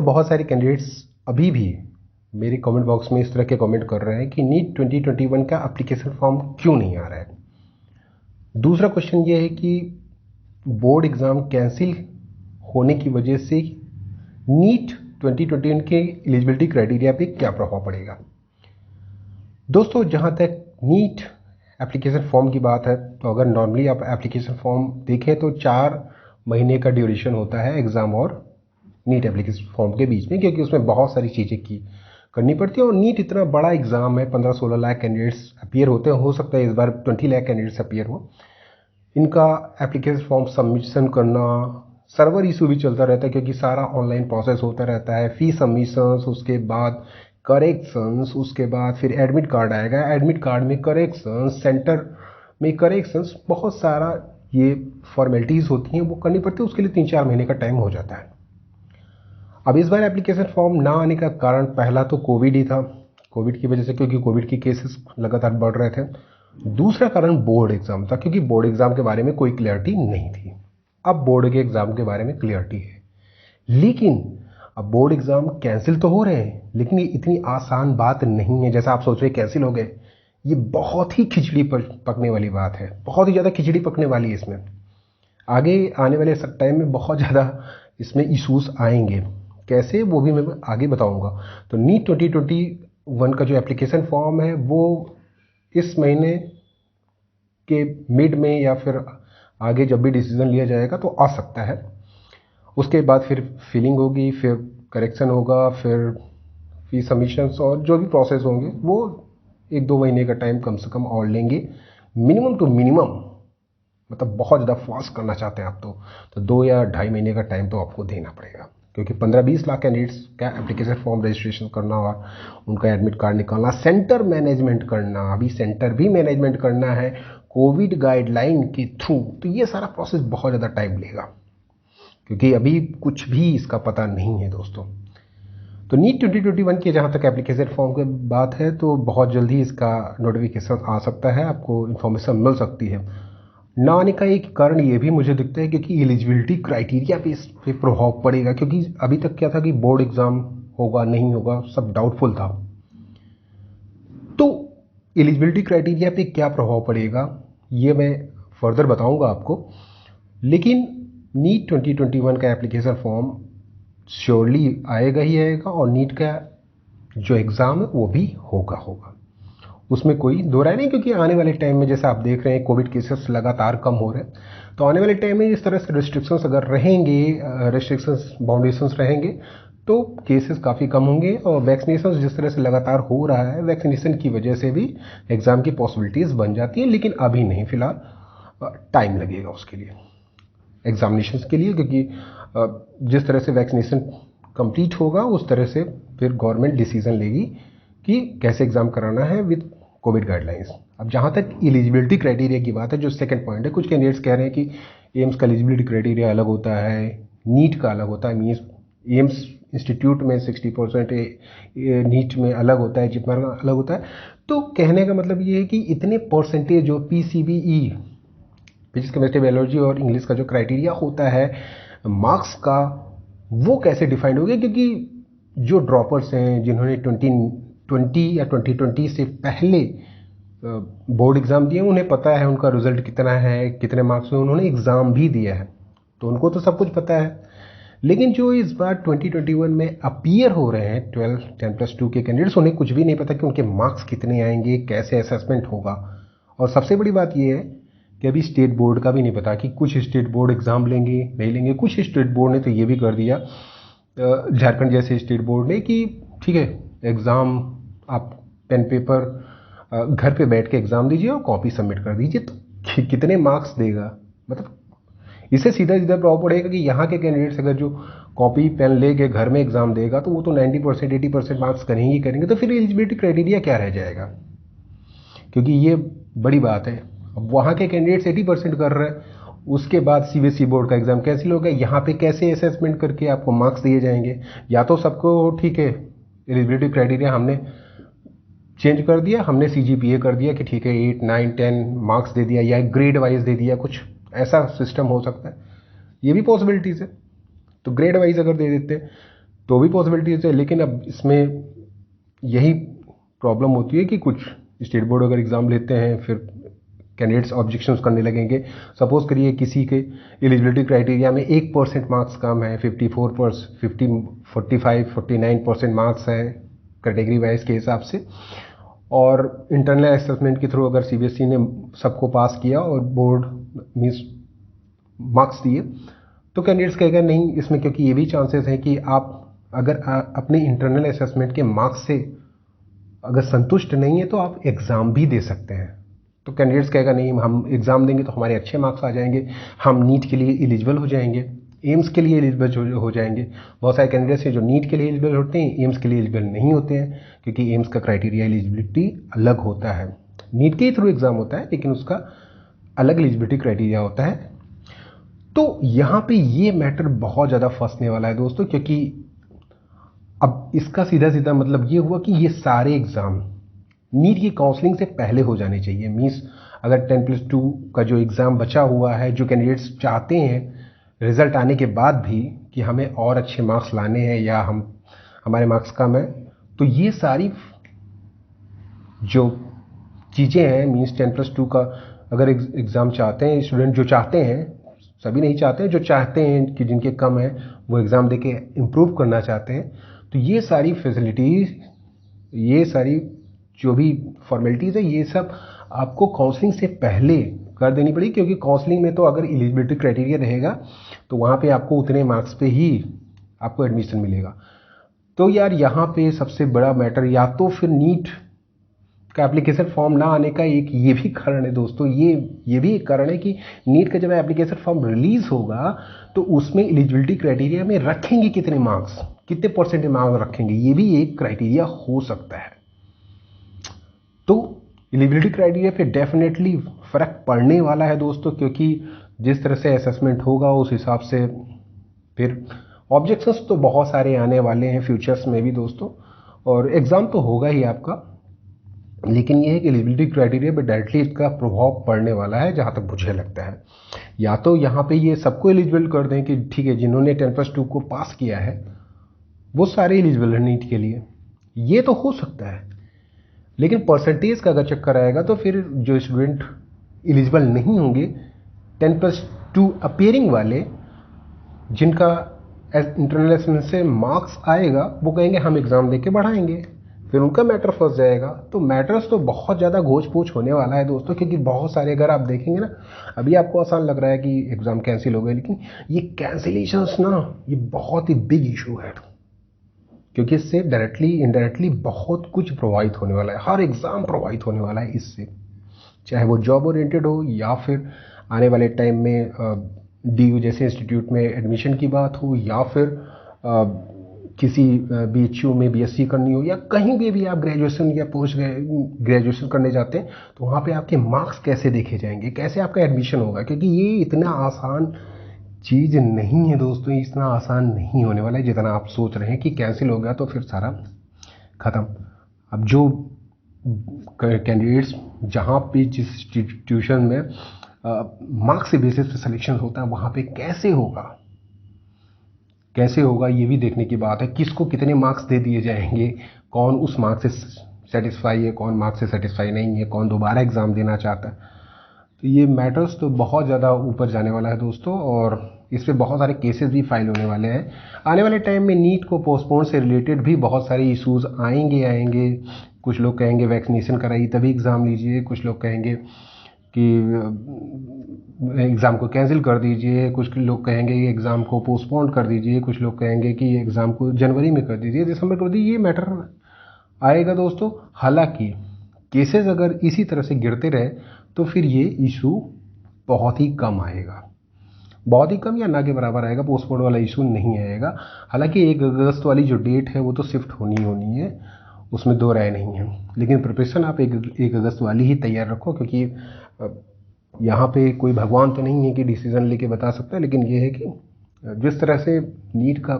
बहुत सारे कैंडिडेट्स अभी भी मेरे कमेंट बॉक्स में इस तरह के कमेंट कर रहे हैं कि नीट 2021 का एप्लीकेशन फॉर्म क्यों नहीं आ रहा है। दूसरा क्वेश्चन ये है कि बोर्ड एग्ज़ाम कैंसिल होने की वजह से नीट 2021 के एलिजिबिलिटी क्राइटेरिया पे क्या प्रभाव पड़ेगा। दोस्तों, जहाँ तक नीट एप्लीकेशन फॉर्म की बात है तो अगर नॉर्मली आप एप्लीकेशन फॉर्म देखें तो 4 महीने का ड्यूरेशन होता है एग्ज़ाम और नीट एप्लीकेशन फॉर्म के बीच में, क्योंकि उसमें बहुत सारी चीज़ें करनी पड़ती है। और नीट इतना बड़ा एग्ज़ाम है, 15-16 लाख कैंडिडेट्स अपीयर होते हैं, हो सकता है इस बार 20 लाख कैंडिडेट्स अपीयर हो। इनका एप्लीकेशन फॉर्म सबमिशन करना, सर्वर इशू भी चलता रहता है क्योंकि सारा ऑनलाइन प्रोसेस होता रहता है। फी सबमिशंस, उसके बाद करेक्शंस, उसके बाद फिर एडमिट कार्ड आएगा, एडमिट कार्ड में करेक्शंस, सेंटर में करेक्शंस, बहुत सारा ये फॉर्मेलिटीज़ होती हैं वो करनी पड़ती है। उसके लिए 3-4 महीने का टाइम हो जाता है। अब इस बार एप्लीकेशन फॉर्म ना आने का कारण पहला तो कोविड ही था, कोविड की वजह से, क्योंकि कोविड के केसेस लगातार बढ़ रहे थे। दूसरा कारण बोर्ड एग्ज़ाम था, क्योंकि बोर्ड एग्ज़ाम के बारे में कोई क्लियरिटी नहीं थी। अब बोर्ड के एग्ज़ाम के बारे में क्लियरिटी है, लेकिन अब बोर्ड एग्ज़ाम कैंसिल तो हो रहे हैं, लेकिन ये इतनी आसान बात नहीं है जैसा आप सोच रहे कैंसिल हो गए। ये बहुत ही खिचड़ी पकने वाली बात है, बहुत ही ज़्यादा खिचड़ी पकने वाली है। इसमें आगे आने वाले टाइम में बहुत ज़्यादा इसमें इश्यूज आएंगे, कैसे वो भी मैं आगे बताऊंगा। तो नीट 2021 का जो एप्लीकेशन फॉर्म है वो इस महीने के मिड में या फिर आगे जब भी डिसीजन लिया जाएगा तो आ सकता है। उसके बाद फिर फिलिंग होगी, फिर करेक्शन होगा, फिर फी सबमिशंस और जो भी प्रोसेस होंगे वो 1-2 महीने का टाइम कम से कम और लेंगे, मिनिमम टू मिनिमम। मतलब बहुत ज़्यादा फास्ट करना चाहते हैं आप तो 2 या 2.5 महीने का टाइम तो आपको देना पड़ेगा, क्योंकि 15-20 लाख कैंडिडेट्स का एप्लीकेशन फॉर्म रजिस्ट्रेशन करना और उनका एडमिट कार्ड निकालना, सेंटर मैनेजमेंट करना, अभी सेंटर भी मैनेजमेंट करना है कोविड गाइडलाइन के थ्रू, तो ये सारा प्रोसेस बहुत ज़्यादा टाइम लेगा, क्योंकि अभी कुछ भी इसका पता नहीं है दोस्तों। तो नीट 2021 की जहाँ तक एप्लीकेशन फॉर्म की बात है तो बहुत जल्दी इसका नोटिफिकेशन आ सकता है, आपको इन्फॉर्मेशन मिल सकती है। ना आने का एक कारण ये भी मुझे दिखता है क्योंकि एलिजिबिलिटी क्राइटेरिया पे इस पे प्रभाव पड़ेगा, क्योंकि अभी तक क्या था कि बोर्ड एग्ज़ाम होगा नहीं होगा सब डाउटफुल था। तो एलिजिबिलिटी क्राइटेरिया पे क्या प्रभाव पड़ेगा ये मैं फर्दर बताऊंगा आपको, लेकिन नीट 2021 का एप्लीकेशन फॉर्म श्योरली आएगा ही आएगा, और नीट का जो एग्ज़ाम है वो भी होगा, उसमें कोई दो राय नहीं। क्योंकि आने वाले टाइम में जैसा आप देख रहे हैं कोविड केसेस लगातार कम हो रहे हैं, तो आने वाले टाइम में इस तरह से रिस्ट्रिक्शंस अगर रहेंगे, रिस्ट्रिक्शंस बाउंडेशंस रहेंगे तो केसेस काफ़ी कम होंगे। और वैक्सीनेशन जिस तरह से लगातार हो रहा है, वैक्सीनेशन की वजह से भी एग्ज़ाम की पॉसिबिलिटीज़ बन जाती हैं, लेकिन अभी नहीं, फिलहाल टाइम लगेगा उसके लिए, एग्जामिनेशंस के लिए, क्योंकि जिस तरह से वैक्सीनेशन कंप्लीट होगा उस तरह से फिर गवर्नमेंट डिसीजन लेगी कि कैसे एग्ज़ाम कराना है विद कोविड गाइडलाइंस। अब जहाँ तक एलिजिबिलिटी क्राइटेरिया की बात है, जो सेकंड पॉइंट है, कुछ कैंडिडेट्स कह रहे हैं कि एम्स का एलिजिबिलिटी क्राइटेरिया अलग होता है, नीट का अलग होता है, मीन्स एम्स इंस्टीट्यूट में 60%, नीट में अलग होता है, जितना अलग होता है। तो कहने का मतलब ये है कि इतने परसेंटेज जो PCBE, फिजिक्स केमिस्ट्री बायोलॉजी और इंग्लिश का जो क्राइटेरिया होता है मार्क्स का, वो कैसे डिफाइंड हो गया, क्योंकि जो ड्रॉपर्स हैं जिन्होंने 2020 या 2020 से पहले बोर्ड एग्ज़ाम दिए, उन्हें पता है उनका रिजल्ट कितना है, कितने मार्क्स में उन्होंने एग्ज़ाम भी दिया है, तो उनको तो सब कुछ पता है। लेकिन जो इस बार 2021 में अपीयर हो रहे हैं 12 10+2 के कैंडिडेट्स, उन्हें कुछ भी नहीं पता कि उनके मार्क्स कितने आएंगे, कैसे असेसमेंट होगा। और सबसे बड़ी बात यह है कि अभी स्टेट बोर्ड का भी नहीं पता कि कुछ स्टेट बोर्ड एग्ज़ाम लेंगे नहीं लेंगे। कुछ स्टेट बोर्ड ने तो ये भी कर दिया, झारखंड जैसे स्टेट बोर्ड ने, कि ठीक है एग्ज़ाम आप पेन पेपर घर पे बैठ के एग्ज़ाम दीजिए और कॉपी सबमिट कर दीजिए। तो कितने मार्क्स देगा, मतलब इससे सीधा सीधा प्रभाव पड़ेगा कि यहाँ के कैंडिडेट्स अगर जो कॉपी पेन लेके घर में एग्ज़ाम देगा तो वो तो 90% 80% मार्क्स करेंगे, तो फिर एलिजिबिलिटी क्राइटेरिया क्या रह जाएगा, क्योंकि ये बड़ी बात है। अब वहाँ के कैंडिडेट्स 80% कर रहे हैं, उसके बाद CBSE बोर्ड का एग्ज़ाम कैंसिल हो गया, यहाँ पे कैसे असेसमेंट करके आपको मार्क्स दिए जाएंगे। या तो सबको ठीक है एलिजिबिलिटी क्राइटेरिया हमने चेंज कर दिया, हमने CGPA कर दिया कि ठीक है 8, 9, 10 मार्क्स दे दिया, या ग्रेड वाइज दे दिया, कुछ ऐसा सिस्टम हो सकता है, ये भी पॉसिबिलिटीज़ है। तो ग्रेड वाइज अगर दे देते तो भी पॉसिबिलिटीज है, लेकिन अब इसमें यही प्रॉब्लम होती है कि कुछ स्टेट बोर्ड अगर एग्ज़ाम लेते हैं फिर कैंडिडेट्स ऑब्जेक्शंस करने लगेंगे। सपोज करिए किसी के एलिजिबिलिटी क्राइटेरिया में 1% मार्क्स कम है, 45-49% मार्क्स है कैटेगरी वाइज के हिसाब से, और इंटरनल असेसमेंट के थ्रू अगर सीबीएसई ने सबको पास किया और बोर्ड मीन्स मार्क्स दिए, तो कैंडिडेट्स कहेगा नहीं इसमें, क्योंकि ये भी चांसेस हैं कि आप अगर अपने इंटरनल असेसमेंट के मार्क्स से अगर संतुष्ट नहीं है तो आप एग्ज़ाम भी दे सकते हैं। तो कैंडिडेट्स कहेगा नहीं हम एग्ज़ाम देंगे तो हमारे अच्छे मार्क्स आ जाएंगे, हम नीट के लिए एलिजिबल हो जाएंगे, एम्स के लिए एलिजिबल हो जाएंगे। बहुत सारे कैंडिडेट्स हैं जो नीट के लिए एलिजिबल होते हैं, एम्स के लिए एलिजिबल नहीं होते हैं, क्योंकि एम्स का क्राइटेरिया एलिजिबिलिटी अलग होता है। नीट के ही थ्रू एग्ज़ाम होता है लेकिन उसका अलग एलिजिबिलिटी क्राइटेरिया होता है। तो यहाँ पे ये मैटर बहुत ज़्यादा फंसने वाला है दोस्तों, क्योंकि अब इसका सीधा सीधा मतलब ये हुआ कि ये सारे एग्ज़ाम नीट की काउंसलिंग से पहले हो जाने चाहिए। मीन्स अगर 10+2 का जो एग्ज़ाम बचा हुआ है, जो कैंडिडेट्स चाहते हैं रिज़ल्ट आने के बाद भी कि हमें और अच्छे मार्क्स लाने हैं या हमारे मार्क्स कम है, तो ये सारी जो चीज़ें हैं मीन्स 10+2 का अगर एग्ज़ाम चाहते हैं स्टूडेंट, जो चाहते हैं, सभी नहीं चाहते हैं, जो चाहते हैं कि जिनके कम है वो एग्ज़ाम देके इम्प्रूव करना चाहते हैं, तो ये सारी फैसिलिटीज़, ये सारी जो भी फॉर्मेलिटीज़ है, ये सब आपको काउंसलिंग से पहले कर देनी पड़ेगी। क्योंकि काउंसलिंग में तो अगर एलिजिबिलिटी क्राइटेरिया रहेगा तो वहाँ पे आपको उतने मार्क्स पे ही आपको एडमिशन मिलेगा। तो यार यहाँ पे सबसे बड़ा मैटर या तो फिर नीट का एप्लीकेशन फॉर्म ना आने का एक ये भी कारण है दोस्तों, ये भी एक कारण है कि नीट का जब एप्लीकेशन फॉर्म रिलीज़ होगा तो उसमें एलिजिबिलिटी क्राइटेरिया में रखेंगे कितने मार्क्स, कितने परसेंटेज मार्क्स रखेंगे, ये भी एक क्राइटेरिया हो सकता है। तो एलिजिबिलिटी क्राइटेरिया पे डेफिनेटली फ़र्क पड़ने वाला है दोस्तों, क्योंकि जिस तरह से असेसमेंट होगा उस हिसाब से फिर ऑब्जेक्शंस तो बहुत सारे आने वाले हैं फ्यूचर्स में भी दोस्तों, और एग्ज़ाम तो होगा ही आपका, लेकिन ये है कि एलिजिबिलिटी क्राइटेरिया पे डायरेक्टली इसका प्रभाव पड़ने वाला है जहाँ तक मुझे लगता है। या तो यहाँ पे ये सबको एलिजिबल कर दें कि ठीक है जिन्होंने 10+2 को पास किया है वो सारे एलिजिबल हैं नीट के लिए, ये तो हो सकता है। लेकिन परसेंटेज का अगर चक्कर आएगा तो फिर जो स्टूडेंट एलिजिबल नहीं होंगे 10+2 अपेयरिंग वाले, जिनका इंटरनल असेसमेंट से मार्क्स आएगा, वो कहेंगे हम एग्ज़ाम दे के बढ़ाएंगे, फिर उनका मैटर फंस जाएगा। तो मैटर्स तो बहुत ज़्यादा घोच पोच होने वाला है दोस्तों, क्योंकि बहुत सारे अगर आप देखेंगे ना, अभी आपको आसान लग रहा है कि एग्ज़ाम कैंसिल हो गए, लेकिन ये कैंसिलेशंस ना ये बहुत ही बिग इशू है, क्योंकि इससे डायरेक्टली इनडायरेक्टली बहुत कुछ प्रभावित होने वाला है, हर एग्ज़ाम प्रभावित होने वाला है इससे, चाहे वो जॉब ओरिएंटेड हो या फिर आने वाले टाइम में DU जैसे इंस्टीट्यूट में एडमिशन की बात हो, या फिर किसी BHU में BSc करनी हो, या कहीं भी आप ग्रेजुएशन या पोस्ट ग्रेजुएशन करने जाते हैं तो वहाँ पे आपके मार्क्स कैसे देखे जाएंगे, कैसे आपका एडमिशन होगा, क्योंकि ये इतना आसान चीज़ नहीं है दोस्तों, इतना आसान नहीं होने वाला है जितना आप सोच रहे हैं कि कैंसिल हो गया तो फिर सारा ख़त्म। अब जो कैंडिडेट्स जहाँ पे जिस इंस्टीट्यूशन में मार्क्स के बेसिस पे सिलेक्शन होता है वहाँ पे कैसे होगा ये भी देखने की बात है। किसको कितने मार्क्स दे दिए जाएंगे, कौन उस मार्क्स से सेटिस्फाई है, कौन मार्क्स से सेटिस्फाई नहीं है, कौन दोबारा एग्ज़ाम देना चाहता है। तो ये मैटर्स तो बहुत ज़्यादा ऊपर जाने वाला है दोस्तों, और इस पर बहुत सारे केसेस भी फाइल होने वाले हैं। आने वाले टाइम में नीट को पोस्टपोन से रिलेटेड भी बहुत सारे इश्यूज़ आएंगे। कुछ लोग कहेंगे वैक्सीनेशन कराइए तभी एग्ज़ाम लीजिए, कुछ लोग कहेंगे कि एग्ज़ाम को कैंसिल कर दीजिए, कुछ लोग कहेंगे कि एग्ज़ाम को पोस्टपोन कर दीजिए, कुछ लोग कहेंगे कि एग्ज़ाम को जनवरी में कर दीजिए, दिसंबर कर दीजिए। ये मैटर आएगा दोस्तों। हालांकि केसेस अगर इसी तरह से गिरते रहे तो फिर ये इशू बहुत ही कम आएगा, बहुत ही कम या ना के बराबर आएगा, पोस्टपोन वाला इशू नहीं आएगा। हालांकि 1 अगस्त वाली जो डेट है वो तो शिफ्ट होनी है, उसमें दो राय नहीं है, लेकिन प्रिपरेशन आप 1 अगस्त वाली ही तैयार रखो, क्योंकि यहाँ पे कोई भगवान तो नहीं है कि डिसीज़न लेके बता सकता है। लेकिन ये है कि जिस तरह से नीट का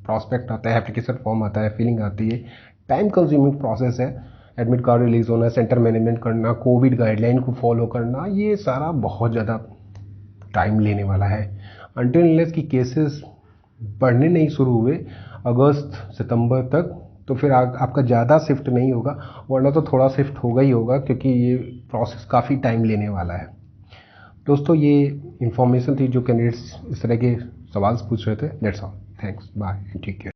प्रॉस्पेक्ट आता है, एप्लीकेशन फॉर्म आता है, फिलिंग आती है, टाइम कंज्यूमिंग प्रोसेस है, एडमिट कार्ड रिलीज़ होना, सेंटर मैनेजमेंट करना, कोविड गाइडलाइन को फॉलो करना, ये सारा बहुत ज़्यादा टाइम लेने वाला है। अनटिल अनलेस की केसेस बढ़ने नहीं शुरू हुए, अगस्त सितंबर तक, तो फिर आपका ज़्यादा शिफ्ट नहीं होगा, वरना तो थोड़ा शिफ्ट होगा ही होगा, क्योंकि ये प्रोसेस काफ़ी टाइम लेने वाला है। दोस्तों, ये इन्फॉर्मेशन थी जो कैंडिडेट्स इस तरह के सवाल पूछ रहे थे। That's all, thanks, bye, take care.